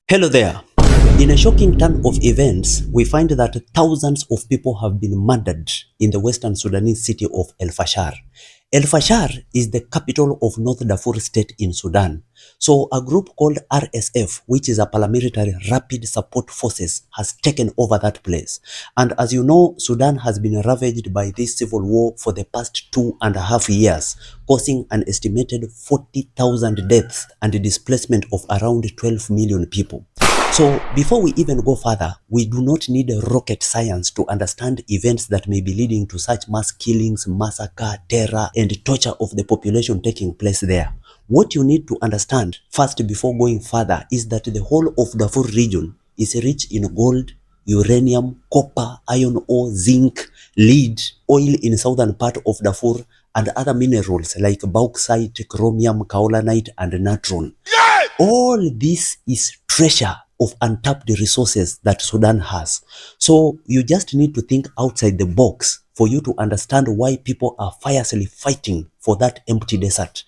Hello there. In a shocking turn of events, we find that thousands of people have been murdered in the western Sudanese city of El Fasher. El Fasher is the capital of North Darfur state in Sudan. So a group called RSF, which is a paramilitary rapid support forces, has taken over that place. And as you know, Sudan has been ravaged by this civil war for the past 2.5 years, causing an estimated 40,000 deaths and a displacement of around 12 million people. So before we even go further, we do not need rocket science to understand events that may be leading to such mass killings, massacre, terror, and torture of the population taking place there. What you need to understand first before going further is that the whole of Darfur region is rich in gold, uranium, copper, iron ore, zinc, lead, oil in southern part of Darfur, and other minerals like bauxite, chromium, kaolinite, and natron. All this is treasure of untapped resources that Sudan has. So you just need to think outside the box for you to understand why people are fiercely fighting for that empty desert.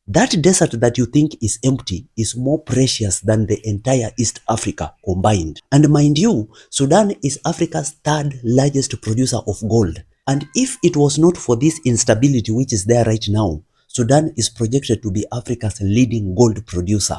That desert that you think is empty is more precious than the entire East Africa combined. And mind you, Sudan is Africa's third largest producer of gold. And if it was not for this instability which is there right now, Sudan is projected to be Africa's leading gold producer.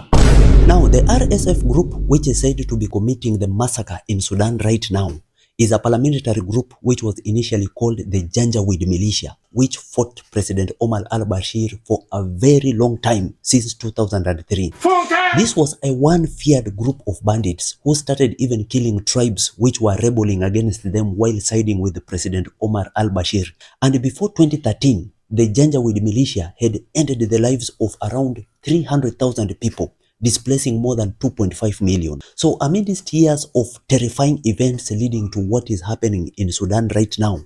Now, the RSF group, which is said to be committing the massacre in Sudan right now, is a paramilitary group which was initially called the Janjaweed Militia, which fought President Omar al-Bashir for a very long time, since 2003. This was a one-feared group of bandits who started even killing tribes which were rebelling against them while siding with President Omar al-Bashir. And before 2013, the Janjaweed Militia had ended the lives of around 300,000 people, displacing more than 2.5 million. So amidst years of terrifying events leading to what is happening in Sudan right now,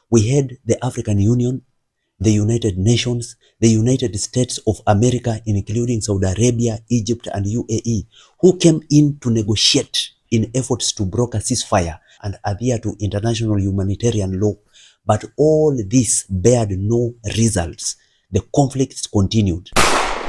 we had the African Union, the United Nations, the United States of America, including Saudi Arabia, Egypt, and UAE, who came in to negotiate in efforts to broker ceasefire and adhere to international humanitarian law. But all this bared no results. The conflicts continued.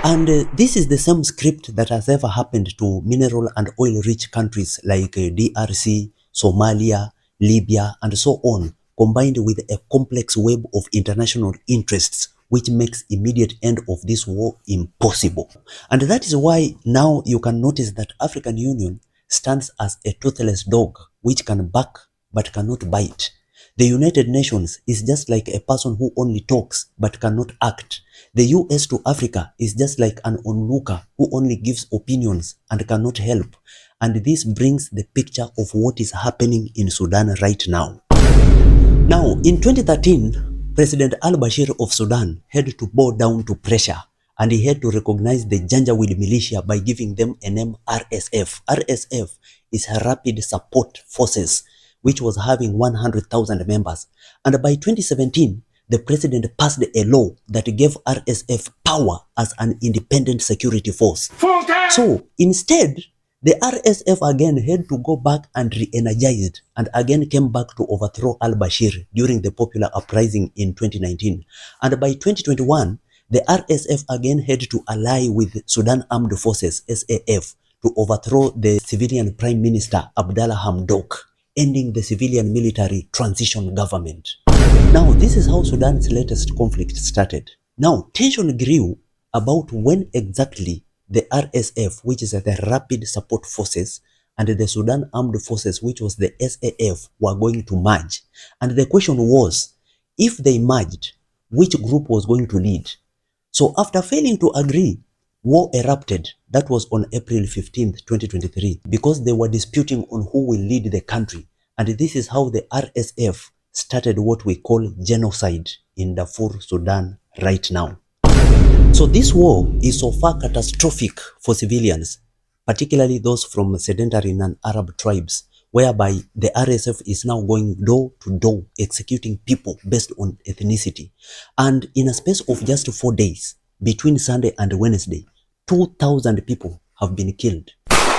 And this is the same script that has ever happened to mineral and oil-rich countries like DRC, Somalia, Libya, and so on, combined with a complex web of international interests, which makes immediate end of this war impossible. And that is why now you can notice that African Union stands as a toothless dog, which can bark but cannot bite. The United Nations is just like a person who only talks but cannot act. The US to Africa is just like an onlooker who only gives opinions and cannot help. And this brings the picture of what is happening in Sudan right now. Now, in 2013, President al-Bashir of Sudan had to bow down to pressure, and he had to recognize the Janjaweed militia by giving them a name RSF. RSF is Rapid Support Forces, which was having 100,000 members. And by 2017, the president passed a law that gave RSF power as an independent security force. So instead, the RSF again had to go back and re-energized and again came back to overthrow al-Bashir during the popular uprising in 2019. And by 2021, the RSF again had to ally with Sudan Armed Forces, SAF, to overthrow the civilian Prime Minister Abdallah Hamdok, ending the civilian military transition government. Now, this is how Sudan's latest conflict started. Now, tension grew about when exactly the RSF, which is the Rapid Support Forces, and the Sudan Armed Forces, which was the SAF, were going to merge. And the question was, if they merged, which group was going to lead? So after failing to agree, war erupted. That was on April 15th, 2023, because they were disputing on who will lead the country. And this is how the RSF started what we call genocide in Darfur, Sudan right now. So this war is so far catastrophic for civilians, particularly those from sedentary non-Arab tribes, whereby the RSF is now going door to door executing people based on ethnicity. And in a space of just 4 days, between Sunday and Wednesday, 2,000 people have been killed.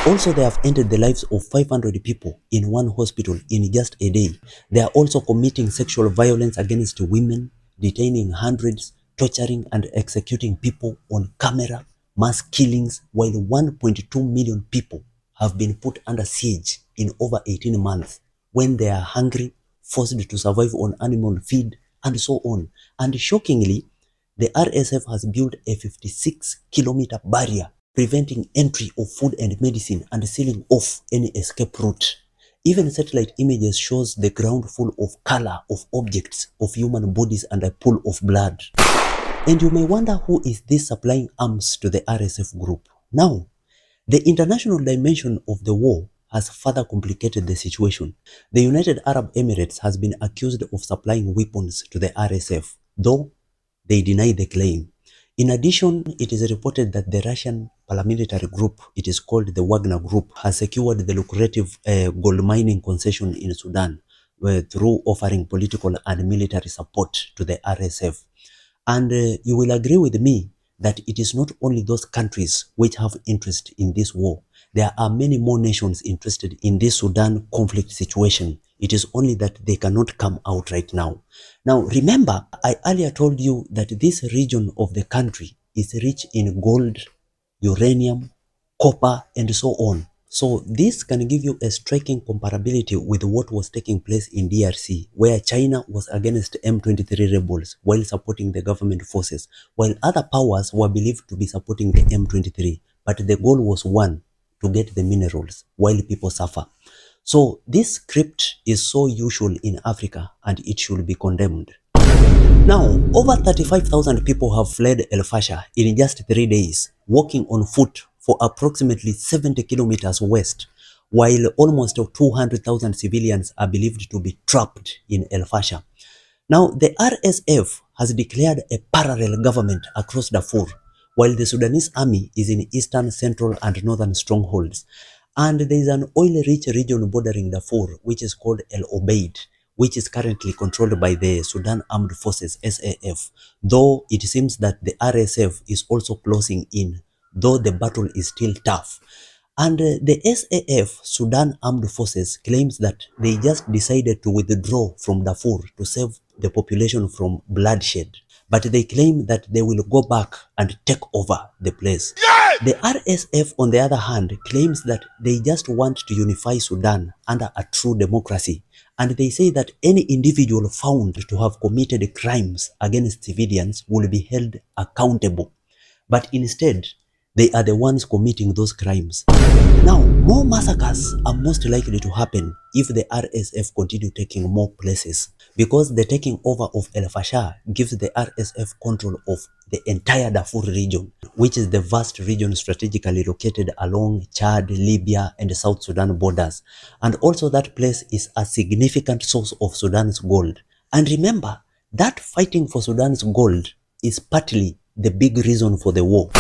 Also, they have ended the lives of 500 people in one hospital in just a day. They are also committing sexual violence against women, detaining hundreds, torturing and executing people on camera, mass killings, while 1.2 million people have been put under siege in over 18 months when they are hungry, forced to survive on animal feed, and so on. And shockingly, the RSF has built a 56-kilometer barrier preventing entry of food and medicine and sealing off any escape route. Even satellite images shows the ground full of color of objects, of human bodies and a pool of blood. And you may wonder who is this supplying arms to the RSF group. Now, the international dimension of the war has further complicated the situation. The United Arab Emirates has been accused of supplying weapons to the RSF, though they deny the claim. In addition, it is reported that the Russian paramilitary group, it is called the Wagner Group, has secured the lucrative gold mining concession in Sudan through offering political and military support to the RSF. And you will agree with me that it is not only those countries which have interest in this war. There are many more nations interested in this Sudan conflict situation. It is only that they cannot come out right now. Now, remember, I earlier told you that this region of the country is rich in gold, uranium, copper, and so on. So this can give you a striking comparability with what was taking place in DRC, where China was against M23 rebels while supporting the government forces, while other powers were believed to be supporting the M23. But the goal was one, to get the minerals while people suffer. So this script is so usual in Africa and it should be condemned. Now, over 35,000 people have fled El Fasher in just 3 days, walking on foot for approximately 70 kilometers west, while almost 200,000 civilians are believed to be trapped in El Fasher. Now, the RSF has declared a parallel government across Darfur, while the Sudanese army is in eastern, central, and northern strongholds. And there is an oil-rich region bordering Darfur, which is called El Obeid, which is currently controlled by the Sudan Armed Forces, SAF, though it seems that the RSF is also closing in, though the battle is still tough. And the SAF, Sudan Armed Forces, claims that they just decided to withdraw from Darfur to save the population from bloodshed. But they claim that they will go back and take over the place. The RSF, on the other hand, claims that they just want to unify Sudan under a true democracy. And they say that any individual found to have committed crimes against civilians will be held accountable. But instead, they are the ones committing those crimes. Now, more massacres are most likely to happen if the RSF continue taking more places, because the taking over of El Fasher gives the RSF control of the entire Darfur region, which is the vast region strategically located along Chad, Libya, and South Sudan borders. And also that place is a significant source of Sudan's gold. And remember, that fighting for Sudan's gold is partly the big reason for the war.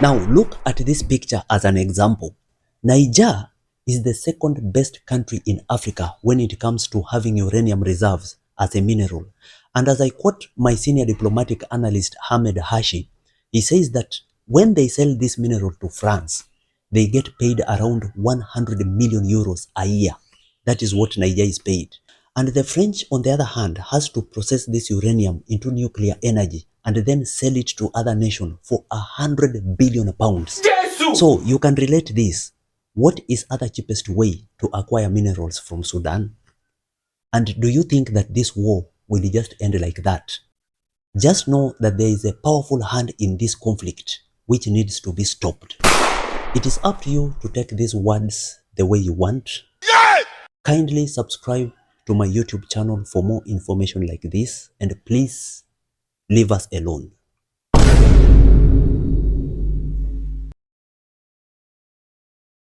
Now, look at this picture as an example. Niger is the second best country in Africa when it comes to having uranium reserves as a mineral. And as I quote my senior diplomatic analyst Hamed Hashi, he says that when they sell this mineral to France, they get paid around 100 million euros a year. That is what Niger is paid. And the French, on the other hand, has to process this uranium into nuclear energy and then sell it to other nations for 100 billion pounds. Jesus! So you can relate this. What is other cheapest way to acquire minerals from Sudan? And do you think that this war will just end like that? Just know that there is a powerful hand in this conflict which needs to be stopped. It is up to you to take these words the way you want. Yes! Kindly subscribe to my YouTube channel for more information like this, and please leave us alone.